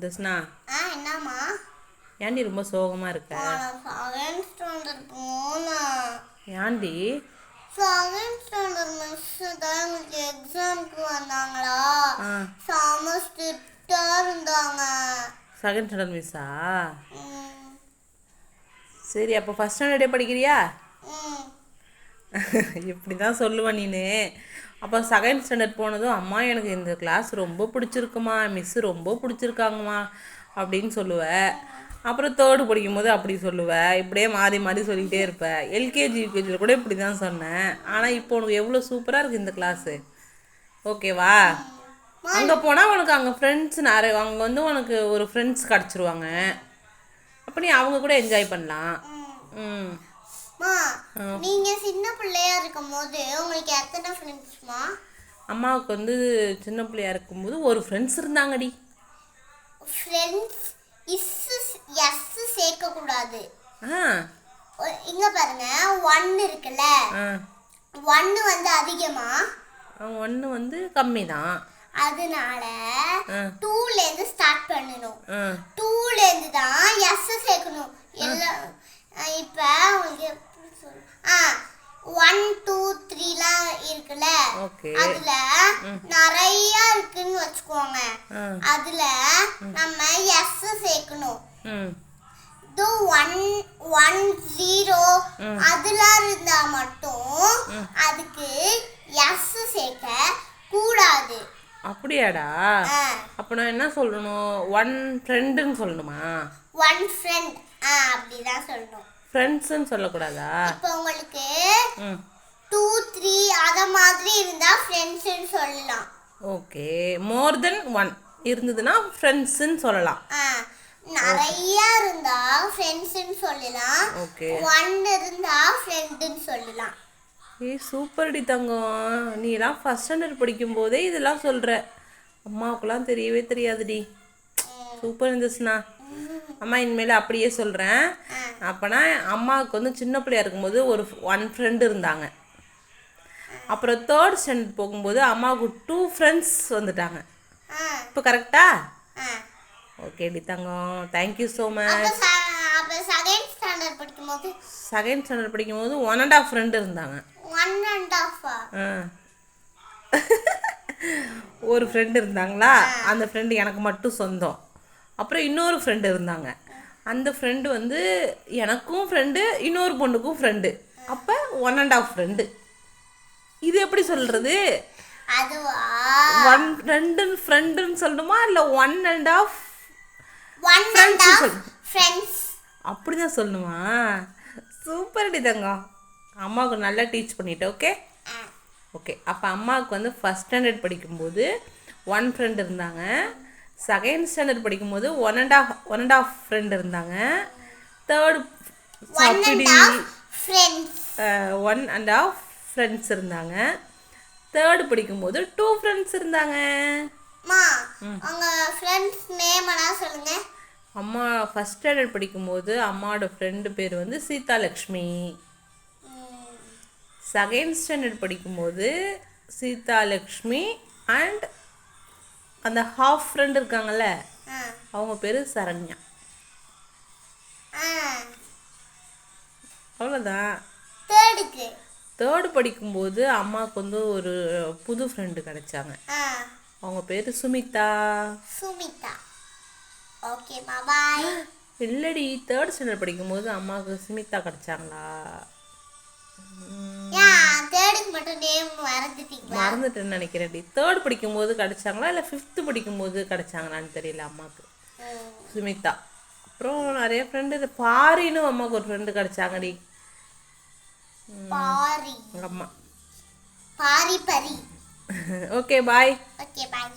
தஸ்னா என்னம்மா? ஏன்டி ரொம்ப சோகமா இருக்க? செகண்ட் ஸ்டாண்டர்ட் போனா ஏன்டி? செகண்ட் ஸ்டாண்டர்ட் மிஸ் தான் எனக்கு எக்ஸாம்க்கு வந்தாங்களா, செம ஸ்ட்ரிக்டா இருந்தாங்க. செகண்ட் ஸ்டாண்டர்ட் மிஸ்ஸா? சரி, அப்போ ஃபஸ்ட் ஸ்டாண்டர்டே படிக்கிறியா? இப்படி தான் சொல்லுவேன் நீனு. அப்போ செகண்ட் ஸ்டாண்டர்ட் போனதும் அம்மா எனக்கு இந்த கிளாஸ் ரொம்ப பிடிச்சிருக்குமா, மிஸ்ஸு ரொம்ப பிடிச்சிருக்காங்கம்மா அப்படின்னு சொல்லுவேன். அப்புறம் தேர்டு படிக்கும்போது அப்படி சொல்லுவேன். இப்படியே மாறி மாறி சொல்லிக்கிட்டே இருப்பேன். எல்கேஜி யூகேஜியில் கூட இப்படி தான் சொன்னேன். ஆனால் இப்போ உனக்கு எவ்வளோ சூப்பராக இருக்குது இந்த கிளாஸு. ஓகேவா? அங்கே போனால் உனக்கு அங்கே ஃப்ரெண்ட்ஸ் நிறைய, அங்கே வந்து உனக்கு ஒரு ஃப்ரெண்ட்ஸ் கிடச்சிருவாங்க. அப்போ நீ அவங்க கூட என்ஜாய் பண்ணலாம். நீங்க சின்ன பிள்ளையா இருக்கும்போது உங்களுக்கு எத்தனை ஃப்ரெண்ட்ஸ்மா? அம்மாவுக்கு வந்து சின்ன பிள்ளையா இருக்கும்போது ஒரு ஃப்ரெண்ட்ஸ் இருந்தாங்கடி. ஃப்ரெண்ட்ஸ் எஸ் சேர்க்க கூடாது. இங்க பாருங்க, 1 இருக்குல்ல, 1 வந்து அதிகமா, 1 வந்து கம்மி தான். அதனால 2ல இருந்து ஸ்டார்ட் பண்ணணும். 2ல இருந்து தான் எஸ் சேர்க்கணும். எல்லாம் இப்ப உங்களுக்கு 1 2 3லாம் இருக்குல்ல, அதுல நிறைய இருக்குன்னு வச்சுக்கோங்க. அதுல நம்ம எஸ் சேர்க்கணும். 1 1 0 அதெல்லாம் இருந்தா மட்டும் அதுக்கு எஸ் சேர்க்க கூடாது. அப்படியாடா? அப்ப நான் என்ன சொல்லணும்? 1 ஃப்ரெண்டுன்னு சொல்லணுமா? 1 ஃப்ரெண்ட் அப்படிதான் சொல்லணும். ஃப்ரெண்ட்ஸ்னு சொல்லக்கூடாதா? இப்போ உங்களுக்கு 2 3 அத மாதிரி இருந்தா ஃப்ரெண்ட்ஸ்னு சொல்லலாம். ஓகே, மோர் தென் 1 இருந்ததுன்னா ஃப்ரெண்ட்ஸ்னு சொல்லலாம். நிறைய இருந்தா ஃப்ரெண்ட்ஸ்னு சொல்லலாம். 1 இருந்தா ஃப்ரெண்ட்னு சொல்லலாம். சூப்பர்டி தங்கம். நீலாம் ஃபஸ்ட் ஸ்டாண்டர்ட் படிக்கும் போதே இதெல்லாம் சொல்கிற. அம்மாவுக்குலாம் தெரியவே தெரியாதுடி. சூப்பர் இருந்துச்சுண்ணா. அம்மா இனிமேல் அப்படியே சொல்கிறேன். அப்போனா அம்மாவுக்கு வந்து சின்ன பிள்ளையா இருக்கும்போது ஒரு 1 ஃப்ரெண்டு இருந்தாங்க. அப்புறம் தேர்ட் ஸ்டாண்டர்ட் போகும்போது அம்மாவுக்கு 2 ஃப்ரெண்ட்ஸ் வந்துட்டாங்க. இப்போ கரெக்டா? ஓகேடி தங்கம், thank you so much. Second standard படிக்கும்போது 1 1/2 ஃப்ரெண்டு இருந்தாங்க. 1 ஒரு ஃப்ரெண்டு இருந்தாங்களா, அந்த ஃப்ரெண்டு எனக்கு மட்டும் சொந்தம். அப்புறம் இன்னொரு ஃப்ரெண்டு இருந்தாங்க. அந்த ஃப்ரெண்டு வந்து எனக்கும் ஃப்ரெண்டு, இன்னொரு பொண்ணுக்கும் ஃப்ரெண்டு. அப்போ 1 1/2 ஃப்ரெண்டு. இது எப்படி சொல்கிறது? அதுவா 1 ஃப்ரெண்டுன்னு சொல்லணுமா இல்லை 1 1/2 ஃப்ரெண்ட்ஸ் அப்படிதான் சொல்லணுமா? சூப்பர்டி தங்கம். அம்மாவுக்கு நல்லா டீச் பண்ணிட்டேன். Okay okay. அப்போ அம்மாவுக்கு வந்து ஃபஸ்ட் ஸ்டாண்டர்ட் படிக்கும்போது 1 ஃப்ரெண்ட் இருந்தாங்க. செகண்ட் ஸ்டாண்டர்ட் படிக்கும்போது 1 1/2 ஃப்ரெண்ட் இருந்தாங்க. தேர்டு 1 1/2 ஃப்ரெண்ட்ஸ் இருந்தாங்க. தேர்டு படிக்கும்போது 2 ஃப்ரெண்ட்ஸ் இருந்தாங்க. அம்மா ஃபஸ்ட் ஸ்டாண்டர்ட் படிக்கும்போது அம்மாவோட ஃப்ரெண்டு பேர் வந்து சீதாலக்ஷ்மி. செகண்ட் ஸ்டாண்டர்ட் படிக்கும்போது சீதாலக்ஷ்மி அண்ட் அந்த ஹாஃப் ஃப்ரெண்ட் இருக்காங்கல்ல, அவங்க பேர் சரண்யா. அவ்வளோதான். தேர்டு படிக்கும்போது அம்மாவுக்கு வந்து ஒரு புது ஃப்ரெண்டு கிடைச்சாங்க. அவங்க பேர் சுமிதா. இல்லடி, தேர்ட் ஸ்டாண்டர்ட் படிக்கும்போது அம்மாவுக்கு சுமிதா கிடைச்சாங்களா? மறந்துட்டேன்னு நினைக்கிறேன்டி. தேர்ட் படிக்கும்போது கிடைச்சாங்களா இல்லை 5th படிக்கும்போது கிடைச்சாங்களான்னு தெரியல அம்மாவுக்கு. சுமிதா. அப்புறம் நிறைய ஃப்ரெண்டு, பாரின்னு அம்மாவுக்கு ஒரு ஃப்ரெண்டு கிடைச்சாங்கடி. பாரி. அம்மா பாரி பரி. Okay bye. Okay bye.